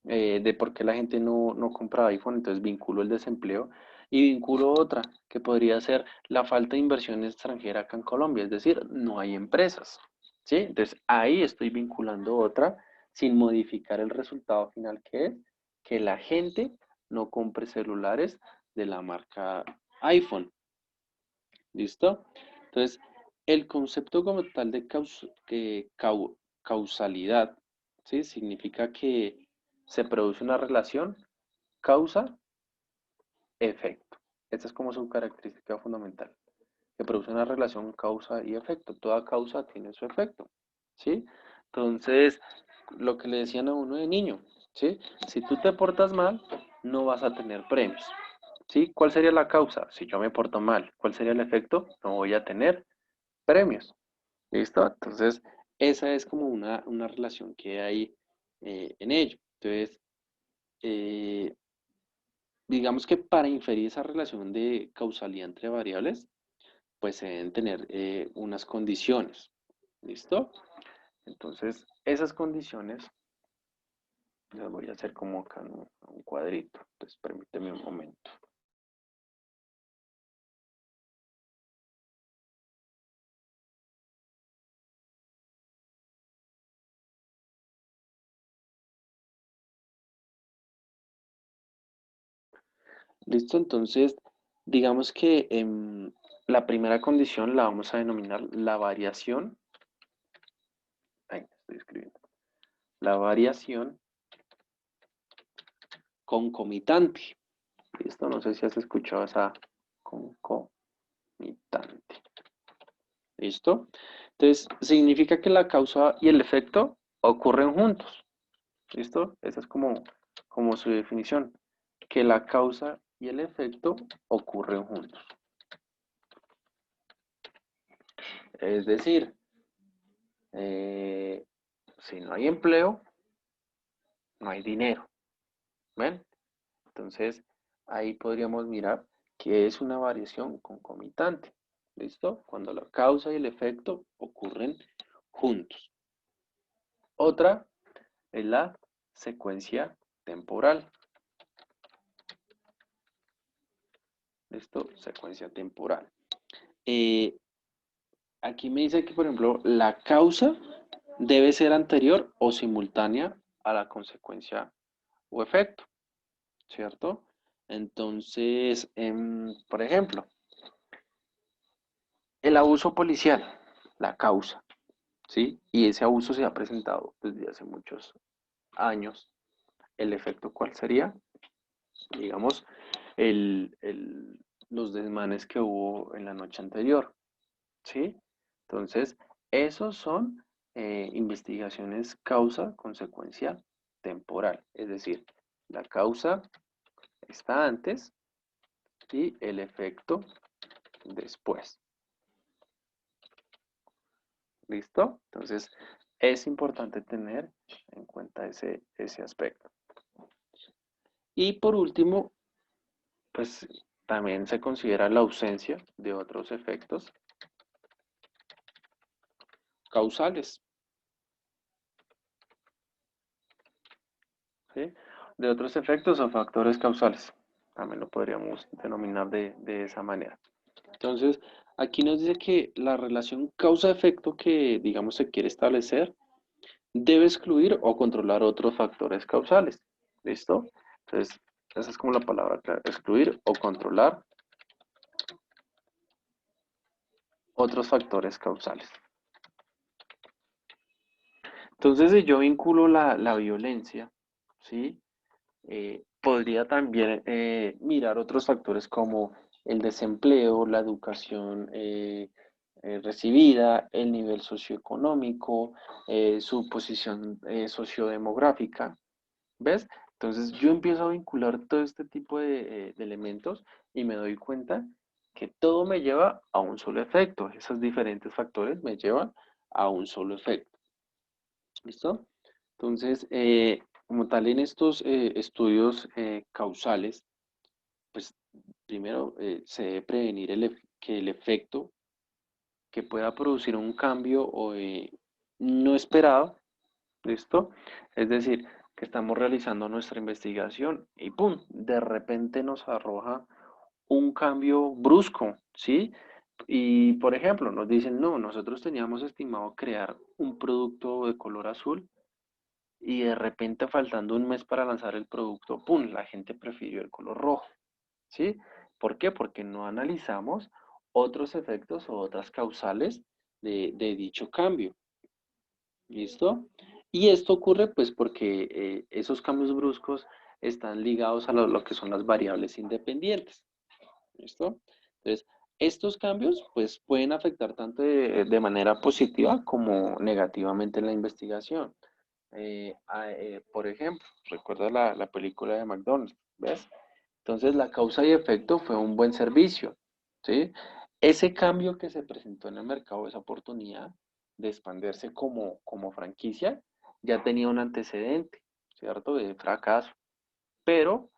de por qué la gente no compra iPhone, entonces vinculo el desempleo y vinculo otra, que podría ser la falta de inversión extranjera acá en Colombia, es decir, no hay empresas, ¿sí? Entonces ahí estoy vinculando otra sin modificar el resultado final, que es que la gente no compre celulares de la marca iPhone. ¿Listo? Entonces, el concepto como tal de causalidad, ¿sí? Significa que se produce una relación causa-efecto. Esta es como su característica fundamental. Que produce una relación causa y efecto. Toda causa tiene su efecto, ¿sí? Entonces, lo que le decían a uno de niño, ¿sí? Si tú te portas mal, no vas a tener premios, ¿sí? ¿Cuál sería la causa? Si yo me porto mal, ¿cuál sería el efecto? No voy a tener premios. ¿Listo? Entonces, esa es como una relación que hay en ello. Entonces, eh, digamos que para inferir esa relación de causalidad entre variables, pues se deben tener unas condiciones. ¿Listo? Entonces, esas condiciones las voy a hacer como acá en un cuadrito. Entonces, permíteme un momento. ¿Listo? Entonces, digamos que la primera condición la vamos a denominar la variación. Ahí estoy escribiendo. La variación concomitante. ¿Listo? No sé si has escuchado esa concomitante. ¿Listo? Entonces, significa que la causa y el efecto ocurren juntos. ¿Listo? Esa es como su definición. Que la causa y el efecto ocurren juntos. Es decir, si no hay empleo, no hay dinero. ¿Ven? Entonces, ahí podríamos mirar que es una variación concomitante. ¿Listo? Cuando la causa y el efecto ocurren juntos. Otra es la secuencia temporal. ¿Listo? Secuencia temporal. Aquí me dice que, por ejemplo, la causa debe ser anterior o simultánea a la consecuencia o efecto. ¿cierto? Entonces, por ejemplo, el abuso policial, la causa, ¿sí? Y ese abuso se ha presentado desde hace muchos años. ¿El efecto cuál sería? Digamos, los desmanes que hubo en la noche anterior, ¿sí? Entonces, esos son investigaciones causa-consecuencia temporal, es decir, la causa está antes y el efecto después. ¿Listo? Entonces, es importante tener en cuenta ese aspecto. Y por último, pues también se considera la ausencia de otros efectos causales, ¿sí? De otros efectos o factores causales. También lo podríamos denominar de esa manera. Entonces, aquí nos dice que la relación causa-efecto que, digamos, se quiere establecer debe excluir o controlar otros factores causales. ¿Listo? Entonces, esa es como la palabra clave, excluir o controlar otros factores causales. Entonces, si yo vinculo la violencia, ¿sí? Podría también mirar otros factores como el desempleo, la educación recibida, el nivel socioeconómico, su posición sociodemográfica, ¿ves? Entonces yo empiezo a vincular todo este tipo de elementos y me doy cuenta que todo me lleva a un solo efecto. Esos diferentes factores me llevan a un solo efecto. ¿Listo? Entonces, como tal, en estos estudios causales, pues primero se debe prevenir que el efecto que pueda producir un cambio no esperado, ¿listo? Es decir, que estamos realizando nuestra investigación y ¡pum! De repente nos arroja un cambio brusco, ¿sí? Y, por ejemplo, nos dicen, no, nosotros teníamos estimado crear un producto de color azul y de repente faltando un mes para lanzar el producto, ¡pum! La gente prefirió el color rojo, ¿sí? ¿Por qué? Porque no analizamos otros efectos o otras causales de dicho cambio, ¿listo? Y esto ocurre pues porque esos cambios bruscos están ligados a lo que son las variables independientes, ¿listo? Entonces, estos cambios pues pueden afectar tanto de manera positiva como negativamente la investigación. Por ejemplo, recuerda la película de McDonald's, ¿ves? Entonces la causa y efecto fue un buen servicio, ¿sí? Ese cambio que se presentó en el mercado, esa oportunidad de expandirse como franquicia, ya tenía un antecedente, ¿cierto? De fracaso, pero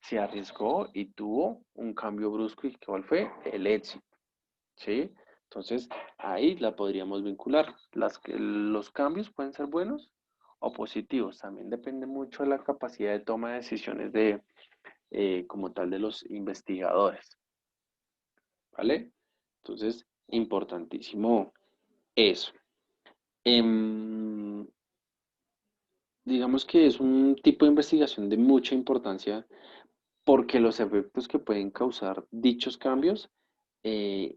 se arriesgó y tuvo un cambio brusco y ¿cuál fue? El éxito, ¿sí? Entonces ahí la podríamos vincular. Los cambios pueden ser buenos o positivos, también depende mucho de la capacidad de toma de decisiones como tal de los investigadores, ¿vale? Entonces, importantísimo eso. Em, digamos que es un tipo de investigación de mucha importancia porque los efectos que pueden causar dichos cambios eh,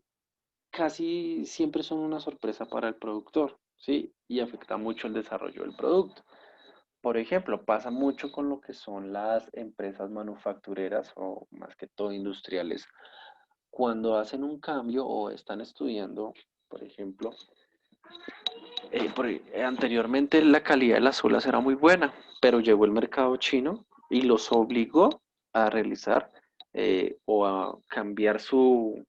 casi siempre son una sorpresa para el productor, ¿sí? Y afecta mucho el desarrollo del producto. Por ejemplo, pasa mucho con lo que son las empresas manufactureras o más que todo industriales. Cuando hacen un cambio o están estudiando, por ejemplo, anteriormente la calidad de las suelas era muy buena, pero llegó el mercado chino y los obligó a realizar o a cambiar su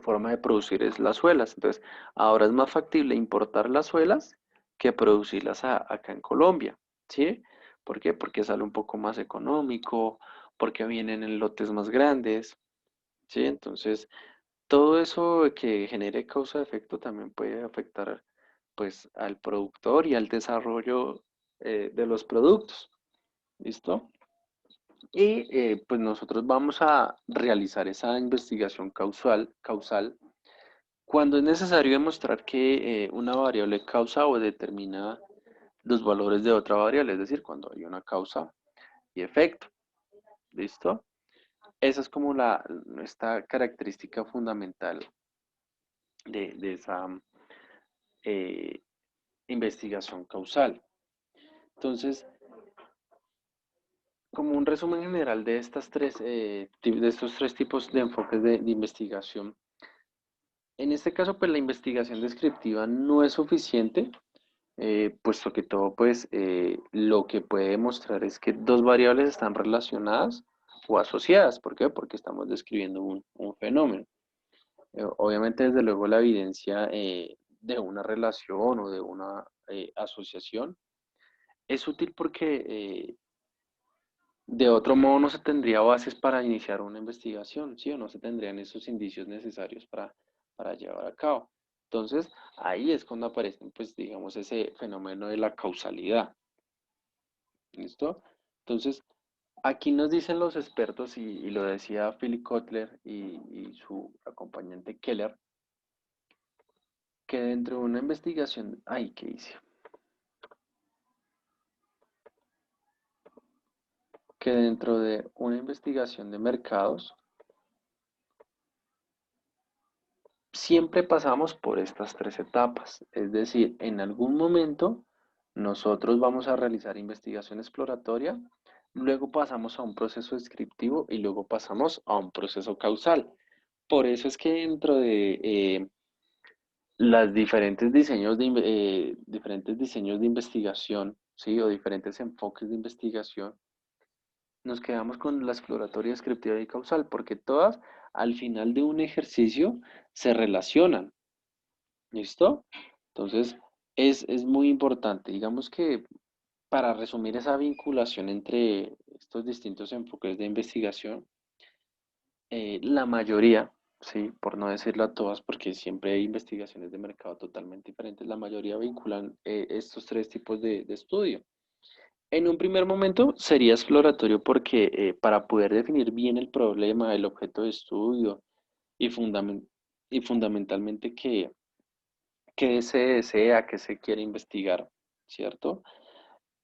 forma de producir las suelas. Entonces, ahora es más factible importar las suelas que producirlas acá en Colombia, ¿sí? ¿Por qué? Porque sale un poco más económico, porque vienen en lotes más grandes, ¿sí? Entonces, todo eso que genere causa-efecto también puede afectar pues al productor y al desarrollo de los productos. ¿Listo? Y pues nosotros vamos a realizar esa investigación causal cuando es necesario demostrar que una variable causa o determina los valores de otra variable, es decir, cuando hay una causa y efecto. ¿Listo? Esa es como esta característica fundamental de esa investigación causal. Entonces, como un resumen general de estos tres tipos de enfoques de investigación, en este caso, pues la investigación descriptiva no es suficiente, puesto que todo, pues, lo que puede demostrar es que dos variables están relacionadas o asociadas. ¿Por qué? Porque estamos describiendo un fenómeno. Obviamente, desde luego, la evidencia de una relación o de una asociación es útil porque de otro modo no se tendría bases para iniciar una investigación, ¿sí? O no se tendrían esos indicios necesarios para llevar a cabo. Entonces, ahí es cuando aparecen, pues, digamos, ese fenómeno de la causalidad. ¿Listo? Entonces, aquí nos dicen los expertos, y lo decía Philip Kotler y su acompañante Keller, que dentro de una investigación, ay, ¿qué hice? Que dentro de una investigación de mercados, siempre pasamos por estas tres etapas. Es decir, en algún momento nosotros vamos a realizar investigación exploratoria, luego pasamos a un proceso descriptivo y luego pasamos a un proceso causal. Por eso es que dentro de los diferentes diseños de investigación, ¿sí? O diferentes enfoques de investigación, nos quedamos con la exploratoria, descriptiva y causal, porque todas al final de un ejercicio se relacionan. ¿Listo? Entonces, es muy importante. Digamos que para resumir esa vinculación entre estos distintos enfoques de investigación, la mayoría, sí, por no decirlo a todas, porque siempre hay investigaciones de mercado totalmente diferentes, la mayoría vinculan estos tres tipos de estudio. En un primer momento sería exploratorio porque para poder definir bien el problema, el objeto de estudio y, y fundamentalmente qué se desea, qué se quiere investigar, ¿cierto?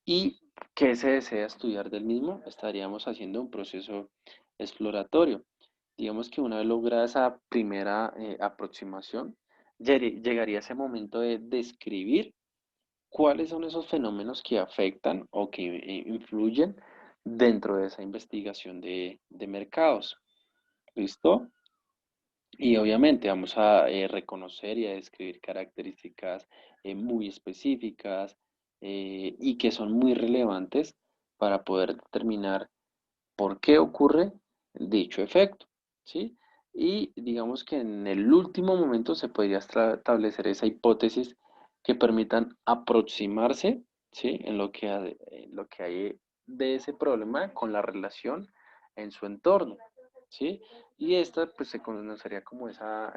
Y qué se desea estudiar del mismo, estaríamos haciendo un proceso exploratorio. Digamos que una vez lograda esa primera aproximación, llegaría ese momento de describir cuáles son esos fenómenos que afectan o que influyen dentro de esa investigación de mercados. ¿Listo? Y obviamente vamos a reconocer y a describir características muy específicas y que son muy relevantes para poder determinar por qué ocurre dicho efecto, ¿sí? Y digamos que en el último momento se podría establecer esa hipótesis que permitan aproximarse, ¿sí? En lo que hay de ese problema con la relación en su entorno, ¿sí? Y esta pues se conocería como esa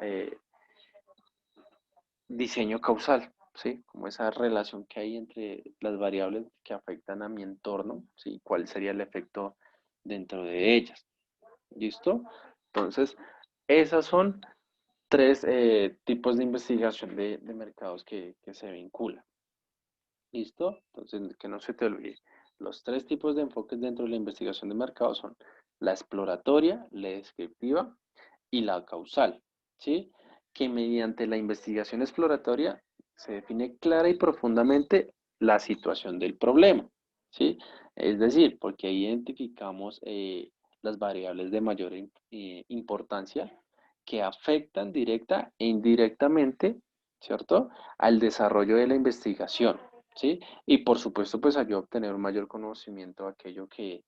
diseño causal, ¿sí? Como esa relación que hay entre las variables que afectan a mi entorno, ¿sí? ¿Cuál sería el efecto dentro de ellas? ¿Listo? Entonces, esas son tres tipos de investigación de mercados que se vinculan. ¿Listo? Entonces, que no se te olvide. Los tres tipos de enfoques dentro de la investigación de mercados son la exploratoria, la descriptiva y la causal, ¿sí? Que mediante la investigación exploratoria se define clara y profundamente la situación del problema, ¿sí? Es decir, porque ahí identificamos las variables de mayor importancia que afectan directa e indirectamente, ¿cierto?, al desarrollo de la investigación, ¿sí? Y por supuesto, pues ayuda a obtener un mayor conocimiento de aquello que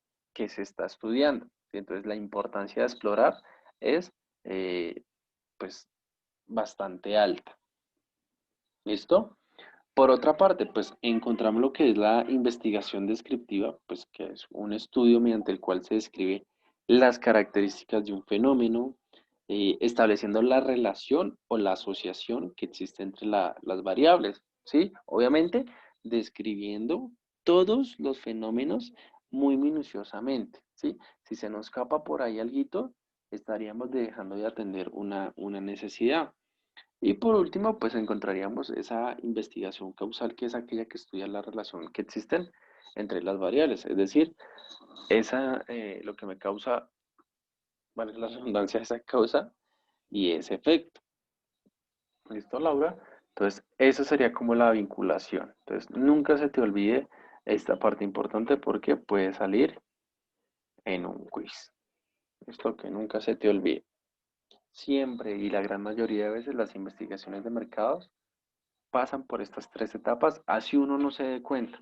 se está estudiando, ¿sí? Entonces, la importancia de explorar es eh, pues bastante alta. ¿Listo? Por otra parte, pues encontramos lo que es la investigación descriptiva, pues que es un estudio mediante el cual se describe las características de un fenómeno, estableciendo la relación o la asociación que existe entre las variables, ¿sí? Obviamente, describiendo todos los fenómenos muy minuciosamente, ¿sí? Si se nos escapa por ahí alguito, estaríamos dejando de atender una necesidad. Y por último, pues encontraríamos esa investigación causal, que es aquella que estudia la relación que existen entre las variables. Es decir, lo que me causa, vale la redundancia, esa causa y ese efecto. ¿Listo, Laura? Entonces, eso sería como la vinculación. Entonces, nunca se te olvide esta parte importante porque puede salir en un quiz. Esto que nunca se te olvide. Siempre y la gran mayoría de veces las investigaciones de mercados pasan por estas tres etapas, así uno no se dé cuenta,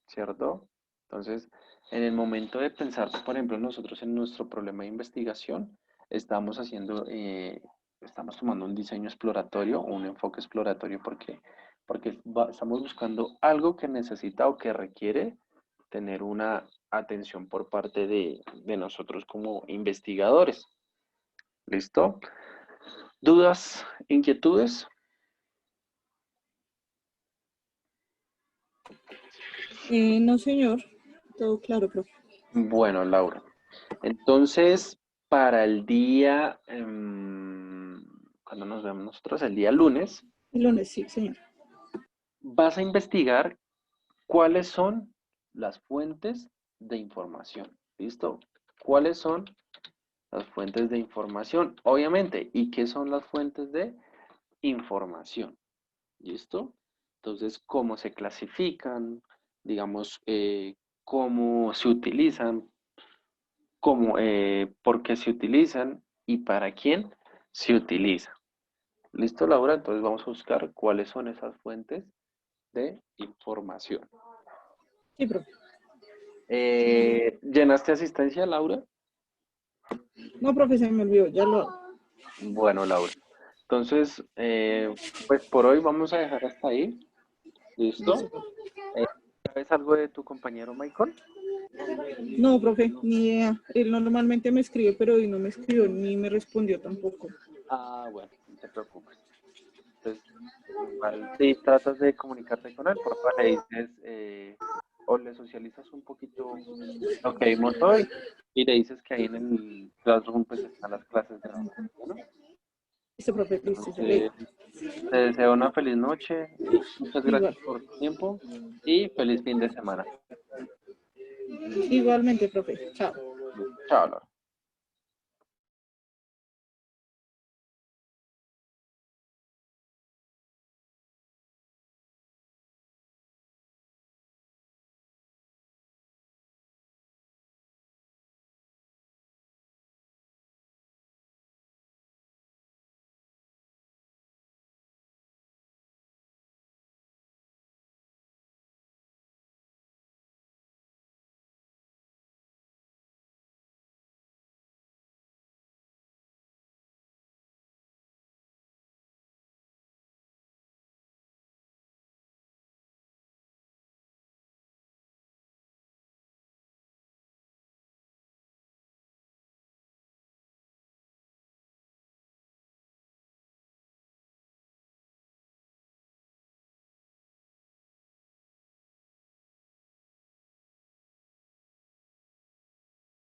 ¿cierto? Entonces, en el momento de pensar, por ejemplo, nosotros en nuestro problema de investigación, estamos estamos tomando un diseño exploratorio o un enfoque exploratorio porque estamos buscando algo que necesita o que requiere tener una atención por parte de nosotros como investigadores. ¿Listo? ¿Dudas, inquietudes? No, señor. Todo claro, profe. Bueno, Laura. Entonces, para el día, cuando nos vemos nosotros, el día lunes, El lunes, sí, señor. vas a investigar cuáles son las fuentes de información. ¿Listo? ¿Cuáles son las fuentes de información? Obviamente. ¿Y qué son las fuentes de información? ¿Listo? Entonces, ¿cómo se clasifican? Digamos, cómo se utilizan, por qué se utilizan y para quién se utiliza. ¿Listo, Laura? Entonces vamos a buscar cuáles son esas fuentes de información. Sí, profe. ¿Llenaste asistencia, Laura? No, profe, se me olvidó, ya lo hago. Bueno, Laura. Entonces, pues por hoy vamos a dejar hasta ahí. ¿Listo? ¿Sabes algo de tu compañero Michael? No, profe, ni idea. Él normalmente me escribe, pero hoy no me escribió ni me respondió tampoco. Ah, bueno, no te preocupes. Entonces, igual, si tratas de comunicarte con él, por favor, le dices, o le socializas un poquito lo que vimos hoy y le dices que ahí en el Classroom pues están las clases grabadas, ¿no? Listo, profe, listo, ya le Entonces, te deseo una feliz noche, muchas gracias igual. por tu tiempo y feliz fin de semana. Igualmente, profe. Chao. Chao, Laura.